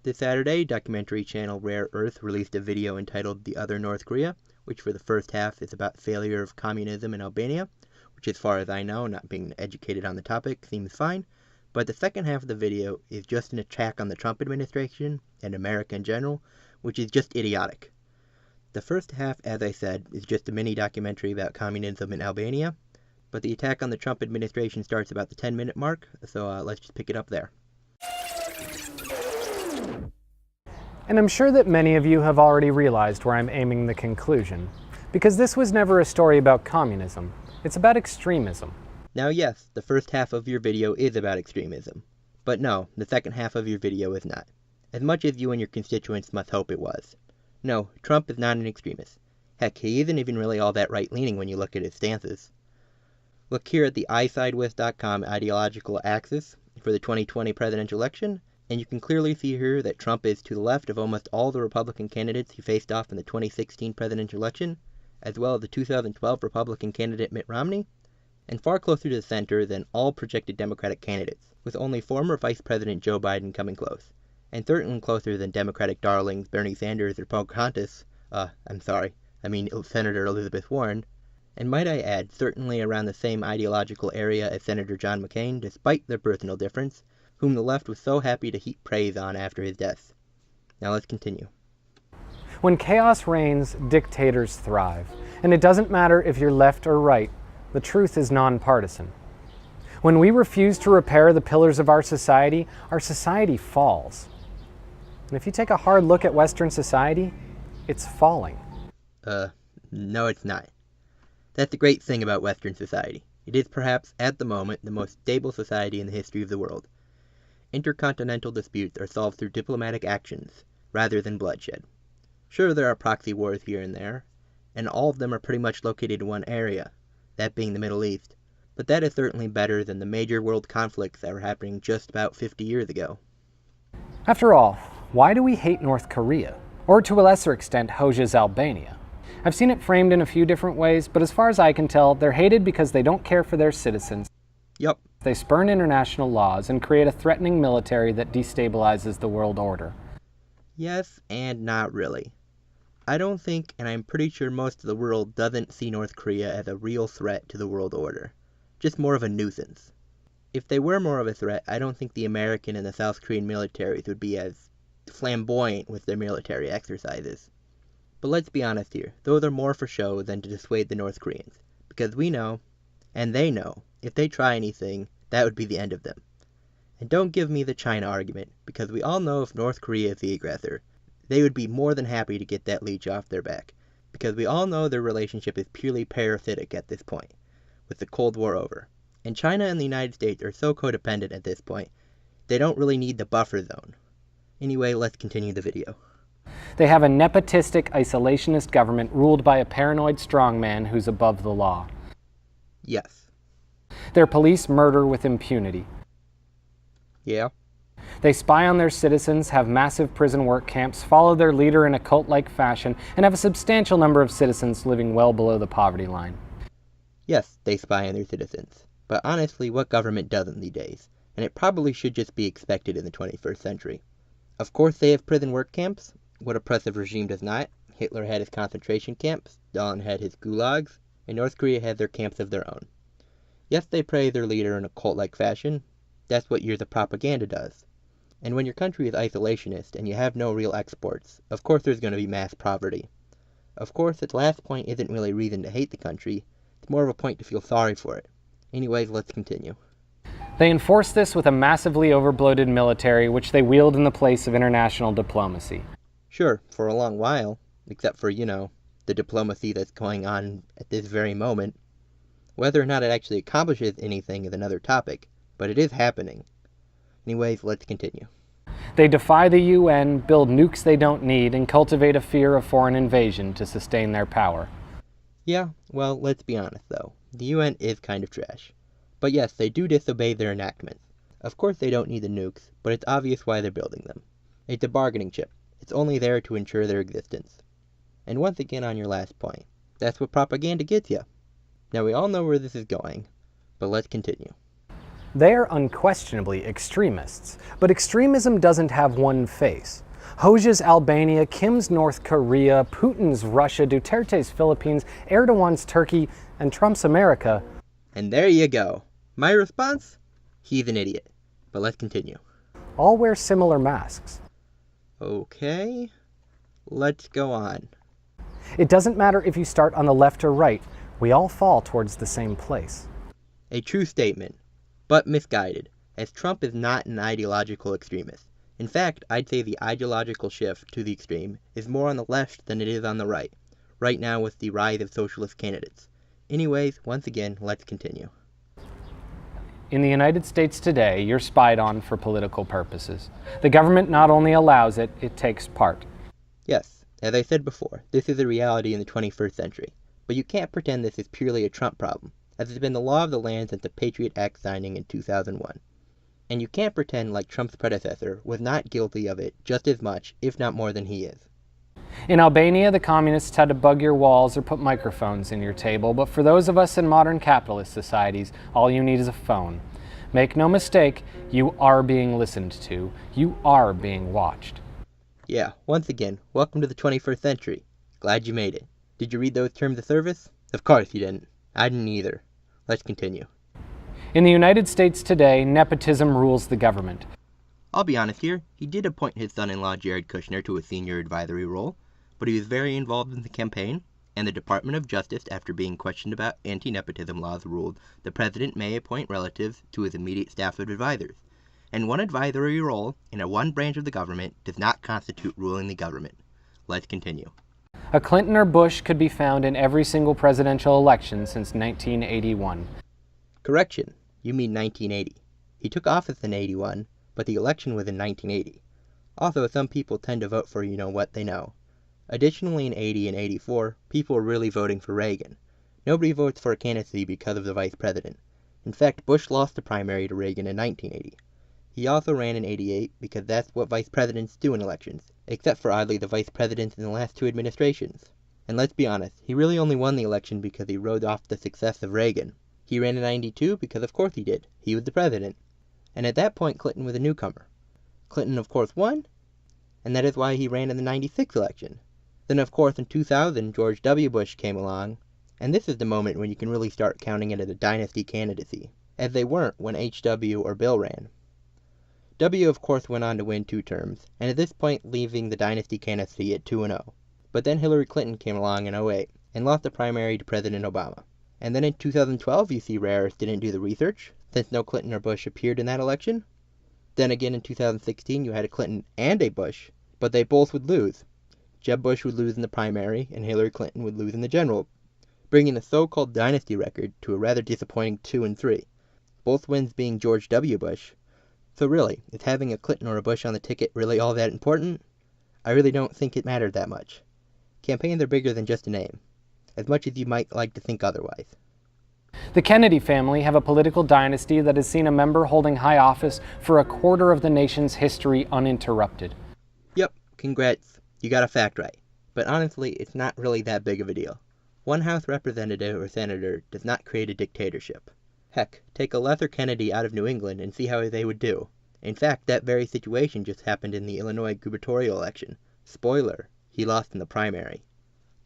This Saturday, documentary channel Rare Earth released a video entitled The Other North Korea, which for the first half is about failure of communism in Albania, which as far as I know, not being educated on the topic, seems fine. But the second half of the video is just an attack on the Trump administration and America in general, which is just idiotic. The first half, as I said, is just a mini documentary about communism in Albania, but the attack on the Trump administration starts about the 10-minute mark, so let's just pick it up there. And I'm sure that many of you have already realized where I'm aiming the conclusion, because this was never a story about communism. It's about extremism. Now yes, the first half of your video is about extremism. But no, the second half of your video is not. As much as you and your constituents must hope it was. No, Trump is not an extremist. Heck, he isn't even really all that right-leaning when you look at his stances. Look here at the iSidewith.com ideological axis for the 2020 presidential election, and you can clearly see here that Trump is to the left of almost all the Republican candidates he faced off in the 2016 presidential election, as well as the 2012 Republican candidate Mitt Romney, and far closer to the center than all projected Democratic candidates, with only former Vice President Joe Biden coming close, and certainly closer than Democratic darlings Bernie Sanders or Pocahontas, Senator Elizabeth Warren, and might I add, certainly around the same ideological area as Senator John McCain, despite their personal difference, whom the left was so happy to heap praise on after his death. Now let's continue. When chaos reigns, dictators thrive. And it doesn't matter if you're left or right, the truth is nonpartisan. When we refuse to repair the pillars of our society falls. And if you take a hard look at Western society, it's falling. No it's not. That's the great thing about Western society. It is perhaps, at the moment, the most stable society in the history of the world. Intercontinental disputes are solved through diplomatic actions, rather than bloodshed. Sure, there are proxy wars here and there, and all of them are pretty much located in one area, that being the Middle East, but that is certainly better than the major world conflicts that were happening just about 50 years ago. After all, why do we hate North Korea? Or to a lesser extent, Hoxha's Albania? I've seen it framed in a few different ways, but as far as I can tell, they're hated because they don't care for their citizens. Yup. They spurn international laws and create a threatening military that destabilizes the world order. Yes, and not really. I don't think, and I'm pretty sure most of the world doesn't see North Korea as a real threat to the world order. Just more of a nuisance. If they were more of a threat, I don't think the American and the South Korean militaries would be as flamboyant with their military exercises. But let's be honest here, those are more for show than to dissuade the North Koreans. Because we know, and they know, if they try anything, that would be the end of them. And don't give me the China argument, because we all know if North Korea is the aggressor, they would be more than happy to get that leech off their back, because we all know their relationship is purely parasitic at this point, with the Cold War over. And China and the United States are so codependent at this point, they don't really need the buffer zone. Anyway, let's continue the video. They have a nepotistic, isolationist government ruled by a paranoid strongman who's above the law. Yes. Their police murder with impunity. Yeah. They spy on their citizens, have massive prison work camps, follow their leader in a cult-like fashion, and have a substantial number of citizens living well below the poverty line. Yes, they spy on their citizens. But honestly, what government doesn't these days? And it probably should just be expected in the 21st century. Of course they have prison work camps. What oppressive regime does not? Hitler had his concentration camps, Stalin had his gulags, and North Korea had their camps of their own. Yes, they praise their leader in a cult-like fashion. That's what years of propaganda does. And when your country is isolationist and you have no real exports, of course there's going to be mass poverty. Of course, this last point isn't really a reason to hate the country. It's more of a point to feel sorry for it. Anyways, let's continue. They enforce this with a massively overbloated military, which they wield in the place of international diplomacy. Sure, for a long while, except for, the diplomacy that's going on at this very moment. Whether or not it actually accomplishes anything is another topic, but it is happening. Anyways, let's continue. They defy the UN, build nukes they don't need, and cultivate a fear of foreign invasion to sustain their power. Yeah, well, let's be honest though. The UN is kind of trash. But yes, they do disobey their enactments. Of course they don't need the nukes, but it's obvious why they're building them. It's a bargaining chip. It's only there to ensure their existence. And once again on your last point, that's what propaganda gets you. Now we all know where this is going, but let's continue. They are unquestionably extremists, but extremism doesn't have one face. Hoxha's Albania, Kim's North Korea, Putin's Russia, Duterte's Philippines, Erdogan's Turkey, and Trump's America. And there you go. My response? He's an idiot. But let's continue. All wear similar masks. Okay, let's go on. It doesn't matter if you start on the left or right, we all fall towards the same place. A true statement, but misguided, as Trump is not an ideological extremist. In fact, I'd say the ideological shift to the extreme is more on the left than it is on the right now with the rise of socialist candidates. Anyways, once again, let's continue. In the United States today, you're spied on for political purposes. The government not only allows it, it takes part. Yes, as I said before, this is a reality in the 21st century. But you can't pretend this is purely a Trump problem, as it's been the law of the land since the Patriot Act signing in 2001. And you can't pretend like Trump's predecessor was not guilty of it just as much, if not more than he is. In Albania, the communists had to bug your walls or put microphones in your table, but for those of us in modern capitalist societies, all you need is a phone. Make no mistake, you are being listened to. You are being watched. Yeah, once again, welcome to the 21st century. Glad you made it. Did you read those terms of service? Of course you didn't. I didn't either. Let's continue. In the United States today, nepotism rules the government. I'll be honest here, he did appoint his son-in-law Jared Kushner to a senior advisory role, but he was very involved in the campaign, and the Department of Justice, after being questioned about anti-nepotism laws, ruled the president may appoint relatives to his immediate staff of advisors, and one advisory role in one branch of the government does not constitute ruling the government. Let's continue. A Clinton or Bush could be found in every single presidential election since 1981. Correction, you mean 1980. He took office in 81, but the election was in 1980. Also, some people tend to vote for what they know. Additionally, in 80 and 84, people were really voting for Reagan. Nobody votes for a candidacy because of the vice president. In fact, Bush lost the primary to Reagan in 1980. He also ran in 88 because that's what vice presidents do in elections, except for oddly the vice presidents in the last two administrations. And let's be honest, he really only won the election because he rode off the success of Reagan. He ran in 92 because of course he did. He was the president. And at that point, Clinton was a newcomer. Clinton, of course, won, and that is why he ran in the 96 election. Then, of course, in 2000, George W. Bush came along, and this is the moment when you can really start counting it as a dynasty candidacy, as they weren't when H.W. or Bill ran. W, of course, went on to win 2 terms, and at this point leaving the dynasty candidacy at 2-0. But then Hillary Clinton came along in 08, and lost the primary to President Obama. And then in 2012, you see Rares didn't do the research, since no Clinton or Bush appeared in that election. Then again in 2016, you had a Clinton and a Bush, but they both would lose. Jeb Bush would lose in the primary, and Hillary Clinton would lose in the general, bringing the so-called dynasty record to a rather disappointing 2-3, both wins being George W. Bush. So really, is having a Clinton or a Bush on the ticket really all that important? I really don't think it mattered that much. Campaigns are bigger than just a name, as much as you might like to think otherwise. The Kennedy family have a political dynasty that has seen a member holding high office for a quarter of the nation's history uninterrupted. Yep, congrats. You got a fact right. But honestly, it's not really that big of a deal. One House representative or senator does not create a dictatorship. Heck, take a Lether Kennedy out of New England and see how they would do. In fact, that very situation just happened in the Illinois gubernatorial election. Spoiler, he lost in the primary.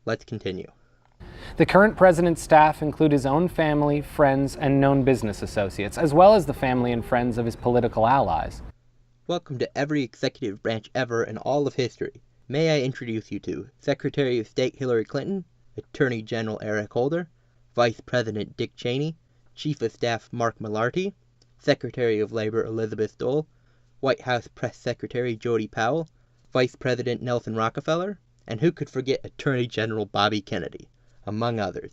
Let's continue. The current president's staff include his own family, friends, and known business associates, as well as the family and friends of his political allies. Welcome to every executive branch ever in all of history. May I introduce you to Secretary of State Hillary Clinton, Attorney General Eric Holder, Vice President Dick Cheney, Chief of Staff Mark Malarkey, Secretary of Labor Elizabeth Dole, White House Press Secretary Jody Powell, Vice President Nelson Rockefeller, and who could forget Attorney General Bobby Kennedy, among others.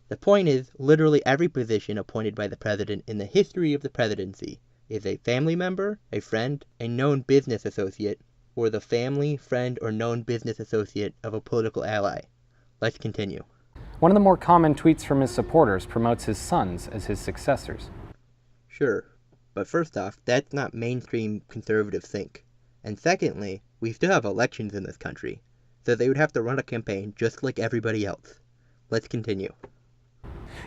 The point is, literally every position appointed by the president in the history of the presidency is a family member, a friend, a known business associate, or the family, friend, or known business associate of a political ally. Let's continue. One of the more common tweets from his supporters promotes his sons as his successors. Sure, but first off, that's not mainstream conservative think. And secondly, we still have elections in this country, so they would have to run a campaign just like everybody else. Let's continue.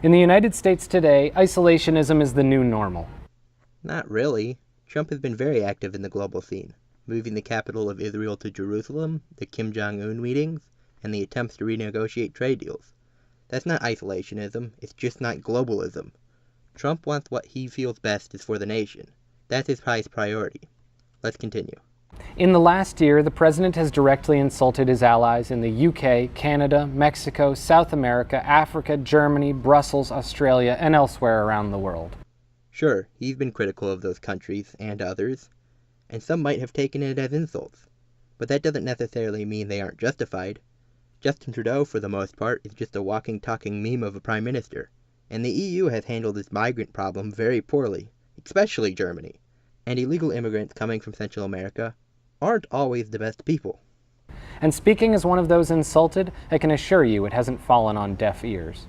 In the United States today, isolationism is the new normal. Not really. Trump has been very active in the global scene, moving the capital of Israel to Jerusalem, the Kim Jong-un meetings, and the attempts to renegotiate trade deals. That's not isolationism, it's just not globalism. Trump wants what he feels best is for the nation. That's his highest priority. Let's continue. In the last year, the president has directly insulted his allies in the UK, Canada, Mexico, South America, Africa, Germany, Brussels, Australia, and elsewhere around the world. Sure, he's been critical of those countries and others, and some might have taken it as insults, but that doesn't necessarily mean they aren't justified. Justin Trudeau, for the most part, is just a walking, talking meme of a prime minister, and the EU has handled this migrant problem very poorly, especially Germany, and illegal immigrants coming from Central America aren't always the best people. And speaking as one of those insulted, I can assure you it hasn't fallen on deaf ears.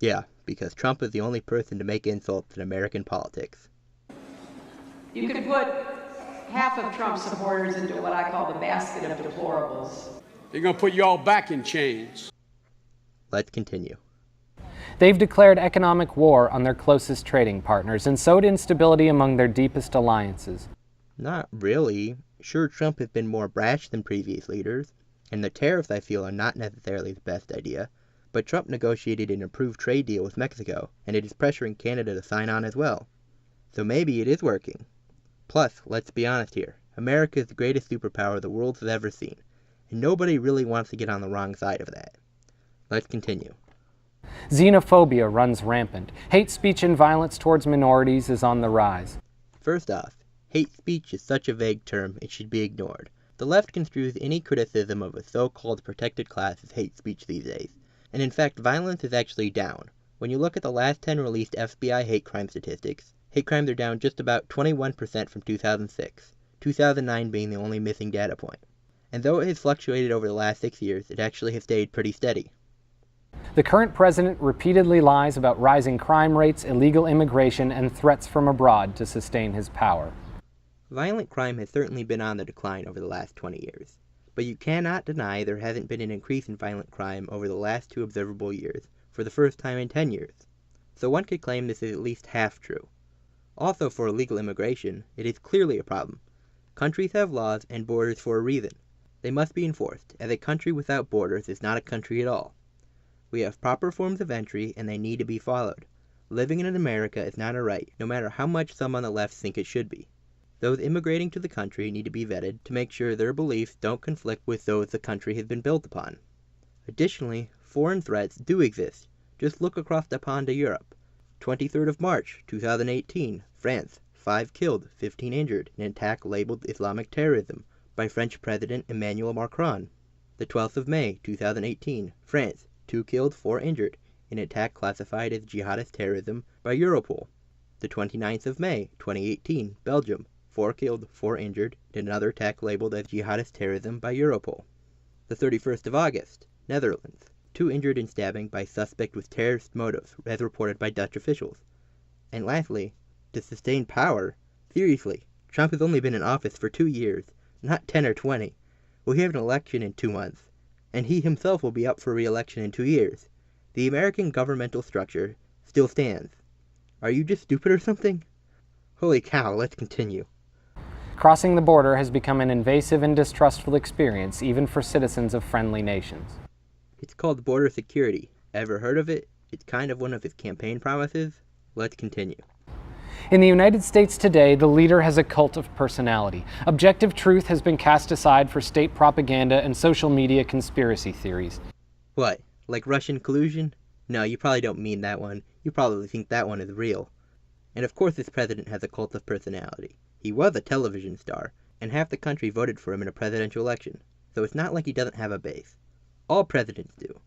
Yeah, because Trump is the only person to make insults in American politics. You could put half of Trump's supporters into what I call the basket of deplorables. They're going to put you all back in chains. Let's continue. They've declared economic war on their closest trading partners and sowed instability among their deepest alliances. Not really. Sure, Trump has been more brash than previous leaders, and the tariffs, I feel, are not necessarily the best idea, but Trump negotiated an improved trade deal with Mexico, and it is pressuring Canada to sign on as well. So maybe it is working. Plus, let's be honest here, America is the greatest superpower the world has ever seen, and nobody really wants to get on the wrong side of that. Let's continue. Xenophobia runs rampant. Hate speech and violence towards minorities is on the rise. First off, hate speech is such a vague term, it should be ignored. The left construes any criticism of a so-called protected class as hate speech these days, and in fact violence is actually down. When you look at the last 10 released FBI hate crime statistics, hate crimes are down just about 21% from 2006, 2009 being the only missing data point. And though it has fluctuated over the last 6 years, it actually has stayed pretty steady. The current president repeatedly lies about rising crime rates, illegal immigration, and threats from abroad to sustain his power. Violent crime has certainly been on the decline over the last 20 years, but you cannot deny there hasn't been an increase in violent crime over the last 2 observable years, for the first time in 10 years. So one could claim this is at least half true. Also, for illegal immigration, it is clearly a problem. Countries have laws and borders for a reason. They must be enforced, as a country without borders is not a country at all. We have proper forms of entry, and they need to be followed. Living in America is not a right, no matter how much some on the left think it should be. Those immigrating to the country need to be vetted to make sure their beliefs don't conflict with those the country has been built upon. Additionally, foreign threats do exist. Just look across the pond to Europe. 23rd of March, 2018, France, 5 killed, 15 injured in an attack labeled Islamic terrorism by French President Emmanuel Macron. The 12th of May, 2018, France, 2 killed, 4 injured in an attack classified as jihadist terrorism by Europol. The 29th of May, 2018, Belgium, 4 killed, 4 injured in another attack labeled as jihadist terrorism by Europol. The 31st of August, Netherlands, 2 injured in stabbing by suspect with terrorist motives, as reported by Dutch officials. And lastly, to sustain power, seriously, Trump has only been in office for 2 years, not 10 or 20. We have an election in 2 months, and he himself will be up for re-election in 2 years. The American governmental structure still stands. Are you just stupid or something? Holy cow, let's continue. Crossing the border has become an invasive and distrustful experience, even for citizens of friendly nations. It's called border security. Ever heard of it? It's kind of one of his campaign promises. Let's continue. In the United States today, the leader has a cult of personality. Objective truth has been cast aside for state propaganda and social media conspiracy theories. What, like Russian collusion? No, you probably don't mean that one. You probably think that one is real. And of course this president has a cult of personality. He was a television star, and half the country voted for him in a presidential election, so it's not like he doesn't have a base. All presidents do.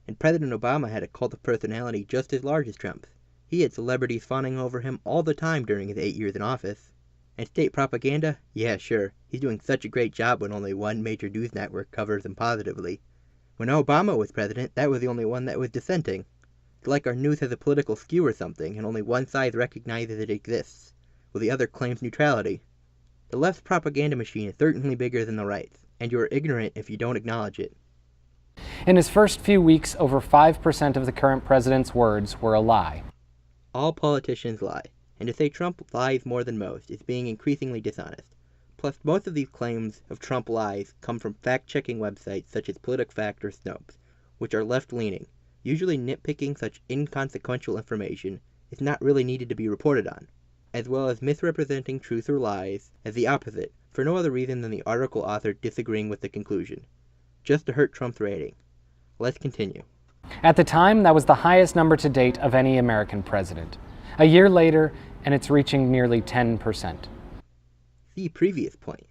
And President Obama had a cult of personality just as large as Trump's. He had celebrities fawning over him all the time during his 8 years in office. And state propaganda? Yeah, sure. He's doing such a great job when only one major news network covers him positively. When Obama was president, that was the only one that was dissenting. It's like our news has a political skew or something, and only one side recognizes it exists, while the other claims neutrality. The left's propaganda machine is certainly bigger than the right's, and you are ignorant if you don't acknowledge it. In his first few weeks, over 5% of the current president's words were a lie. All politicians lie, and to say Trump lies more than most is being increasingly dishonest. Plus, most of these claims of Trump lies come from fact-checking websites such as PolitiFact or Snopes, which are left-leaning, usually nitpicking such inconsequential information is not really needed to be reported on, as well as misrepresenting truth or lies as the opposite, for no other reason than the article author disagreeing with the conclusion, just to hurt Trump's rating. Let's continue. At the time, that was the highest number to date of any American president. A year later, and it's reaching nearly 10%. See previous point.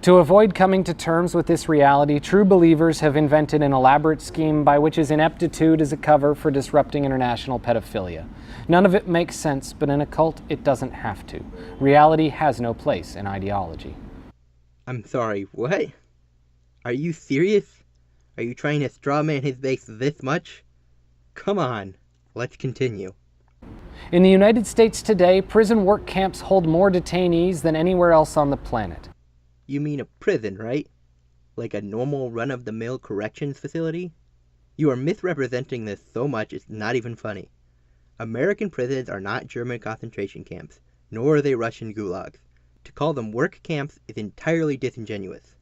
To avoid coming to terms with this reality, true believers have invented an elaborate scheme by which his ineptitude is a cover for disrupting international pedophilia. None of it makes sense, but in a cult, it doesn't have to. Reality has no place in ideology. I'm sorry, what? Are you serious? Are you trying to strawman his base this much? Come on, let's continue. In the United States today, prison work camps hold more detainees than anywhere else on the planet. You mean a prison, right? Like a normal run-of-the-mill corrections facility? You are misrepresenting this so much it's not even funny. American prisons are not German concentration camps, nor are they Russian gulags. To call them work camps is entirely disingenuous.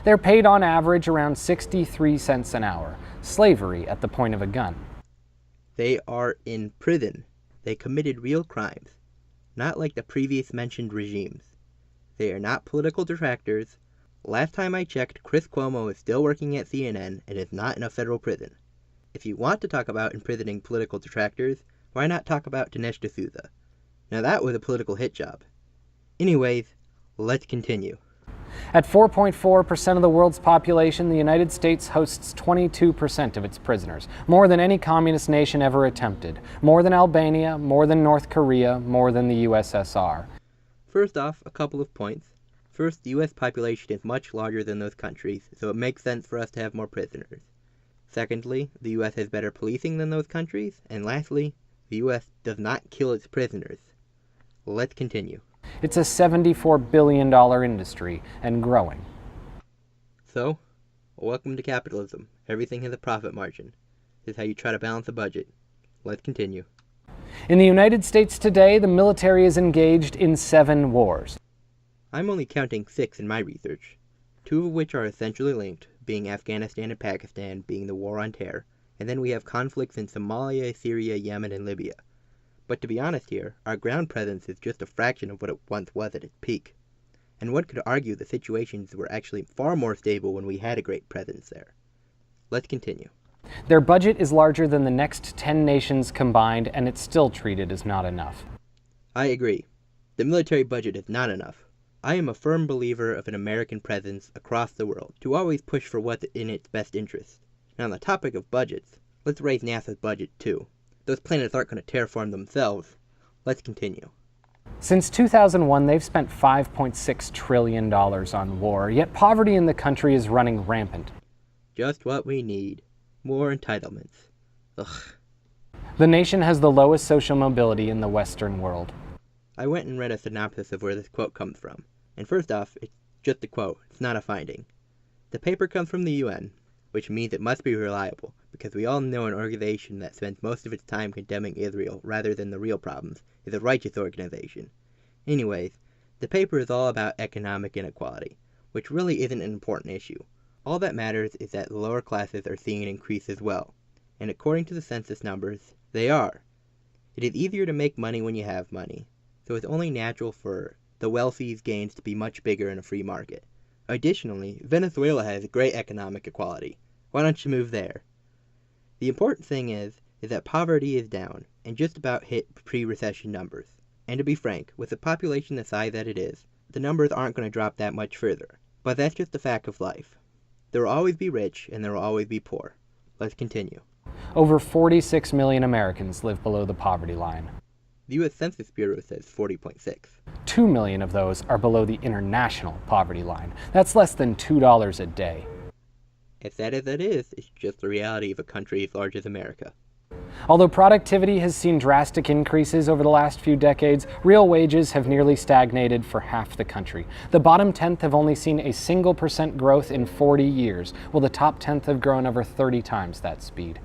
They're paid on average around 63 cents an hour, slavery at the point of a gun. They are in prison. They committed real crimes, not like the previous mentioned regimes. They are not political detractors. Last time I checked, Chris Cuomo is still working at CNN and is not in a federal prison. If you want to talk about imprisoning political detractors, why not talk about Dinesh D'Souza? Now that was a political hit job. Anyways, let's continue. At 4.4% of the world's population, the United States hosts 22% of its prisoners, more than any communist nation ever attempted, more than Albania, more than North Korea, more than the USSR. First off, a couple of points. First, the U.S. population is much larger than those countries, so it makes sense for us to have more prisoners. Secondly, the U.S. has better policing than those countries. And lastly, the U.S. does not kill its prisoners. Let's continue. It's a $74 billion industry, and growing. So, welcome to capitalism. Everything has a profit margin. This is how you try to balance a budget. Let's continue. In the United States today, the military is engaged in 7 wars. I'm only counting 6 in my research, 2 of which are essentially linked, being Afghanistan and Pakistan being the war on terror, and then we have conflicts in Somalia, Syria, Yemen, and Libya. But to be honest here, our ground presence is just a fraction of what it once was at its peak. And one could argue the situations were actually far more stable when we had a great presence there. Let's continue. Their budget is larger than the next 10 nations combined, and it's still treated as not enough. I agree. The military budget is not enough. I am a firm believer of an American presence across the world, to always push for what's in its best interest. Now on the topic of budgets, let's raise NASA's budget too. Those planets aren't going to terraform themselves. Let's continue. Since 2001, they've spent $5.6 trillion on war, yet poverty in the country is running rampant. Just what we need. More entitlements. Ugh. The nation has the lowest social mobility in the Western world. I went and read a synopsis of where this quote comes from. And first off, it's just a quote. It's not a finding. The paper comes from the UN, which means it must be reliable, because we all know an organization that spends most of its time condemning Israel rather than the real problems is a righteous organization. Anyways, the paper is all about economic inequality, which really isn't an important issue. All that matters is that the lower classes are seeing an increase as well, and according to the census numbers, they are. It is easier to make money when you have money, so it's only natural for the wealthy's gains to be much bigger in a free market. Additionally, Venezuela has great economic equality. Why don't you move there? The important thing is that poverty is down, and just about hit pre-recession numbers. And to be frank, with a population the size that it is, the numbers aren't going to drop that much further. But that's just a fact of life. There will always be rich, and there will always be poor. Let's continue. Over 46 million Americans live below the poverty line. The U.S. Census Bureau says 40.6. 2 million of those are below the international poverty line. That's less than $2 a day. As sad as that is, it's just the reality of a country as large as America. Although productivity has seen drastic increases over the last few decades, real wages have nearly stagnated for half the country. The bottom 10th have only seen a 1% growth in 40 years, while the top 10th have grown over 30 times that speed.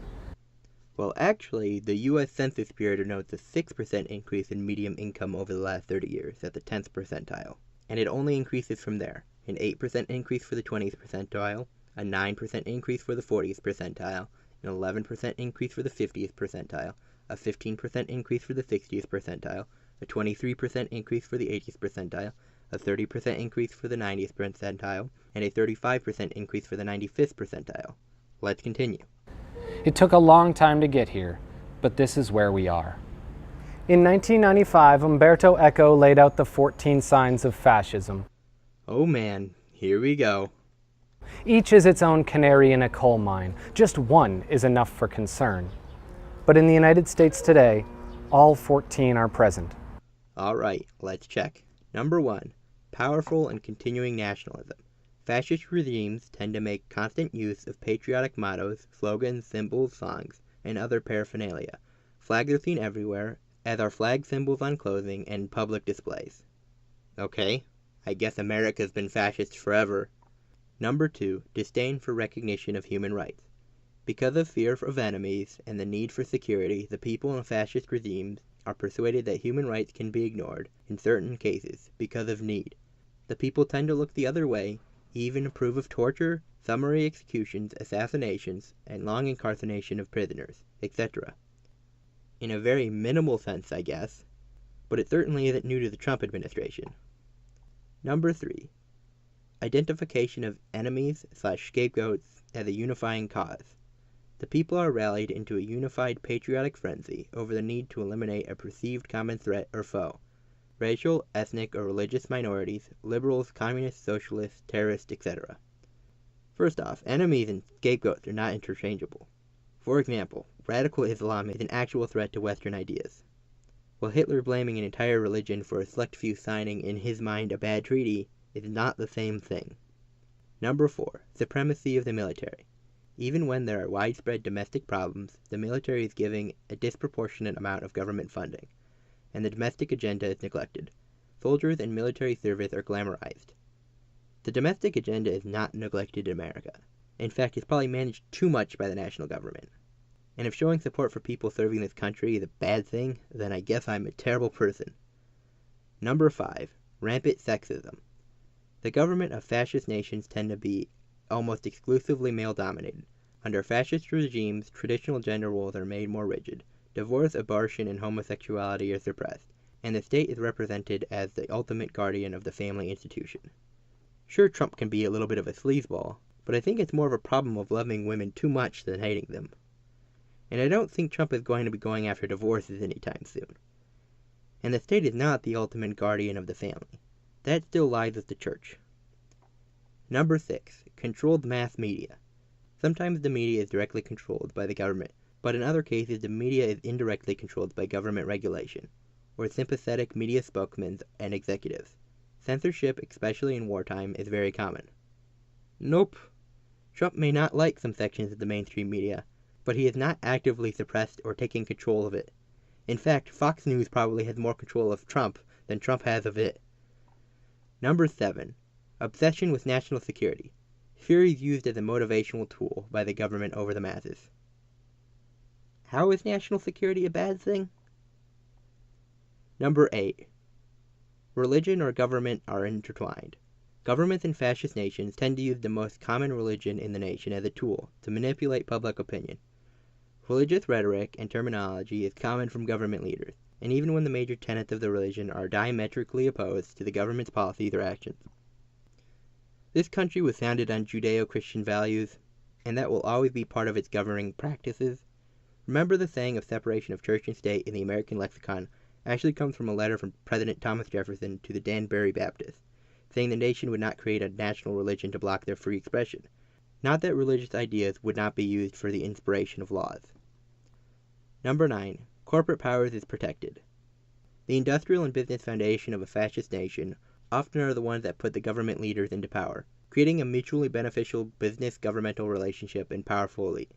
Well, actually, the U.S. Census Bureau notes a 6% increase in median income over the last 30 years at the 10th percentile, and it only increases from there. An 8% increase for the 20th percentile, a 9% increase for the 40th percentile, an 11% increase for the 50th percentile, a 15% increase for the 60th percentile, a 23% increase for the 80th percentile, a 30% increase for the 90th percentile, and a 35% increase for the 95th percentile. Let's continue. It took a long time to get here, but this is where we are. In 1995, Umberto Eco laid out the 14 signs of fascism. Oh man, here we go. Each is its own canary in a coal mine. Just one is enough for concern. But in the United States today, all 14 are present. Alright, let's check. Number 1. Powerful and continuing nationalism. Fascist regimes tend to make constant use of patriotic mottos, slogans, symbols, songs, and other paraphernalia. Flags are seen everywhere, as are flag symbols on clothing and public displays. Okay, I guess America's been fascist forever. Number 2. Disdain for recognition of human rights. Because of fear of enemies and the need for security, the people in fascist regimes are persuaded that human rights can be ignored in certain cases because of need. The people tend to look the other way, even approve of torture, summary executions, assassinations, and long incarceration of prisoners, etc. In a very minimal sense, I guess, but it certainly isn't new to the Trump administration. Number 3. Identification of enemies/scapegoats as a unifying cause. The people are rallied into a unified patriotic frenzy over the need to eliminate a perceived common threat or foe. Racial, ethnic, or religious minorities, liberals, communists, socialists, terrorists, etc. First off, enemies and scapegoats are not interchangeable. For example, radical Islam is an actual threat to Western ideas, while Hitler blaming an entire religion for a select few signing, in his mind, a bad treaty is not the same thing. Number 4. Supremacy of the military. Even when there are widespread domestic problems, the military is giving a disproportionate amount of government funding, and the domestic agenda is neglected. Soldiers and military service are glamorized. The domestic agenda is not neglected in America. In fact, it's probably managed too much by the national government. And if showing support for people serving this country is a bad thing, then I guess I'm a terrible person. Number 5. Rampant sexism. The government of fascist nations tend to be almost exclusively male-dominated. Under fascist regimes, traditional gender roles are made more rigid. Divorce, abortion, and homosexuality are suppressed, and the state is represented as the ultimate guardian of the family institution. Sure, Trump can be a little bit of a sleazeball, but I think it's more of a problem of loving women too much than hating them. And I don't think Trump is going to be going after divorces anytime soon. And the state is not the ultimate guardian of the family. That still lies with the church. Number 6. Controlled mass media. Sometimes the media is directly controlled by the government, but in other cases the media is indirectly controlled by government regulation, or sympathetic media spokesmen and executives. Censorship, especially in wartime, is very common. Nope. Trump may not like some sections of the mainstream media, but he is not actively suppressed or taking control of it. In fact, Fox News probably has more control of Trump than Trump has of it. Number 7. Obsession with national security. Fear is used as a motivational tool by the government over the masses. How is national security a bad thing? Number 8. Religion or government are intertwined. Governments in fascist nations tend to use the most common religion in the nation as a tool to manipulate public opinion. Religious rhetoric and terminology is common from government leaders, and even when the major tenets of the religion are diametrically opposed to the government's policies or actions. This country was founded on Judeo-Christian values, and that will always be part of its governing practices. Remember, the saying of separation of church and state in the American lexicon actually comes from a letter from President Thomas Jefferson to the Danbury Baptists, saying the nation would not create a national religion to block their free expression, not that religious ideas would not be used for the inspiration of laws. Number 9. Corporate powers is protected. The industrial and business foundation of a fascist nation often are the ones that put the government leaders into power, creating a mutually beneficial business-governmental relationship and powerful elite.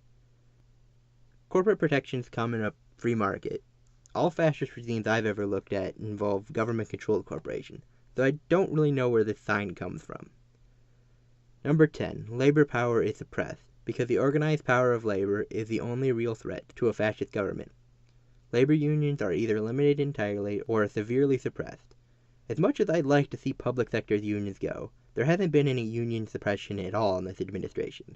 Corporate protections come in a free market. All fascist regimes I've ever looked at involve government-controlled corporations, so I don't really know where this sign comes from. Number 10. Labor power is suppressed. because the organized power of labor is the only real threat to a fascist government. Labor unions are either eliminated entirely or are severely suppressed. As much as I'd like to see public sector unions go, there hasn't been any union suppression at all in this administration.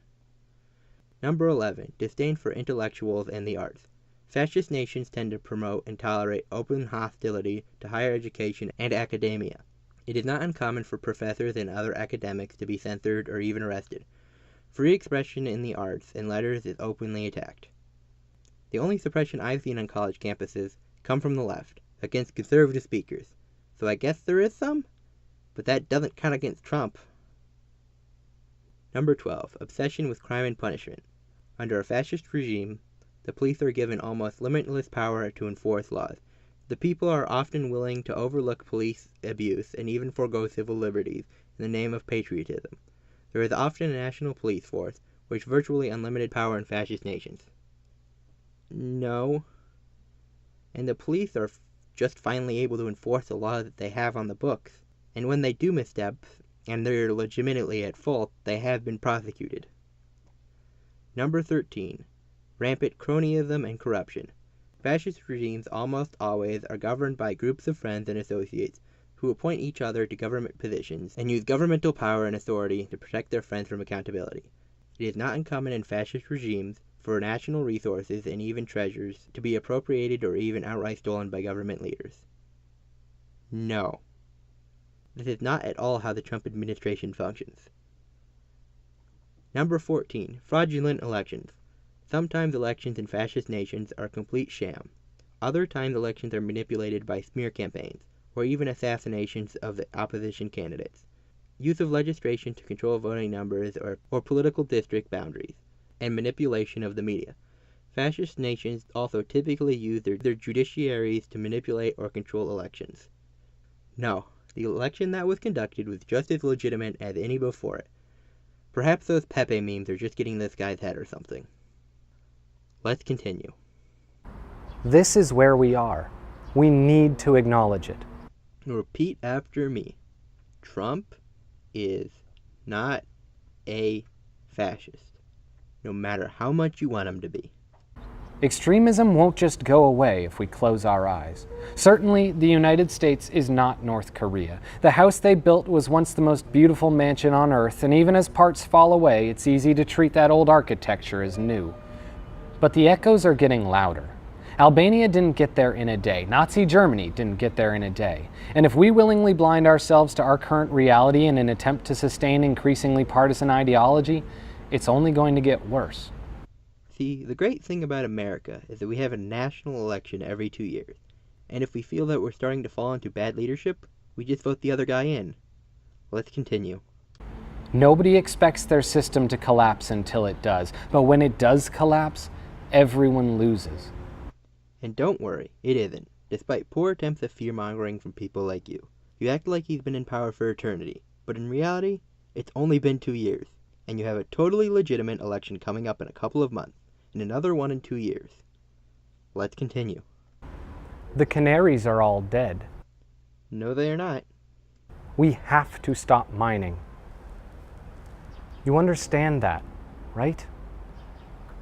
Number 11. Disdain for intellectuals and the arts. Fascist nations tend to promote and tolerate open hostility to higher education and academia. It is not uncommon for professors and other academics to be censored or even arrested. Free expression in the arts and letters is openly attacked. The only suppression I've seen on college campuses come from the left, against conservative speakers. So I guess there is some? But that doesn't count against Trump. Number 12. Obsession with crime and punishment. Under a fascist regime, the police are given almost limitless power to enforce laws. The people are often willing to overlook police abuse and even forego civil liberties in the name of patriotism. There is often a national police force, with virtually unlimited power in fascist nations. No. And the police are just finally able to enforce the law that they have on the books. And when they do misstep, and they're legitimately at fault, they have been prosecuted. Number 13. Rampant cronyism and corruption. Fascist regimes almost always are governed by groups of friends and associates who appoint each other to government positions and use governmental power and authority to protect their friends from accountability. It is not uncommon in fascist regimes for national resources and even treasures to be appropriated or even outright stolen by government leaders. No. This is not at all how the Trump administration functions. Number 14. Fraudulent elections. Sometimes elections in fascist nations are a complete sham. Other times elections are manipulated by smear campaigns, or even assassinations of the opposition candidates. Use of legislation to control voting numbers or political district boundaries, and manipulation of the media. Fascist nations also typically use their judiciaries to manipulate or control elections. No, the election that was conducted was just as legitimate as any before it. Perhaps those Pepe memes are just getting this guy's head or something. Let's continue. This is where we are. We need to acknowledge it. Repeat after me. Trump is not a fascist, no matter how much you want him to be. Extremism won't just go away if we close our eyes. Certainly, the United States is not North Korea. The house they built was once the most beautiful mansion on earth, and even as parts fall away, it's easy to treat that old architecture as new. But the echoes are getting louder. Albania didn't get there in a day. Nazi Germany didn't get there in a day. And if we willingly blind ourselves to our current reality in an attempt to sustain increasingly partisan ideology, it's only going to get worse. See, the great thing about America is that we have a national election every 2 years. And if we feel that we're starting to fall into bad leadership, we just vote the other guy in. Let's continue. Nobody expects their system to collapse until it does. But when it does collapse, everyone loses. And don't worry, it isn't, despite poor attempts at fear-mongering from people like you. You act like he's been in power for eternity, but in reality, it's only been 2 years, and you have a totally legitimate election coming up in a couple of months, and another one in 2 years. Let's continue. The canaries are all dead. No, they are not. We have to stop mining. You understand that, right?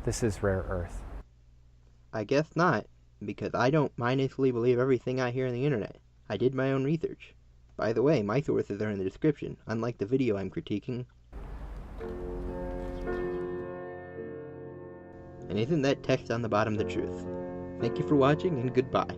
This is rare earth. I guess not, because I don't mindlessly believe everything I hear on the internet. I did my own research. By the way, my sources are in the description, unlike the video I'm critiquing. And isn't that text on the bottom the truth? Thank you for watching, and goodbye.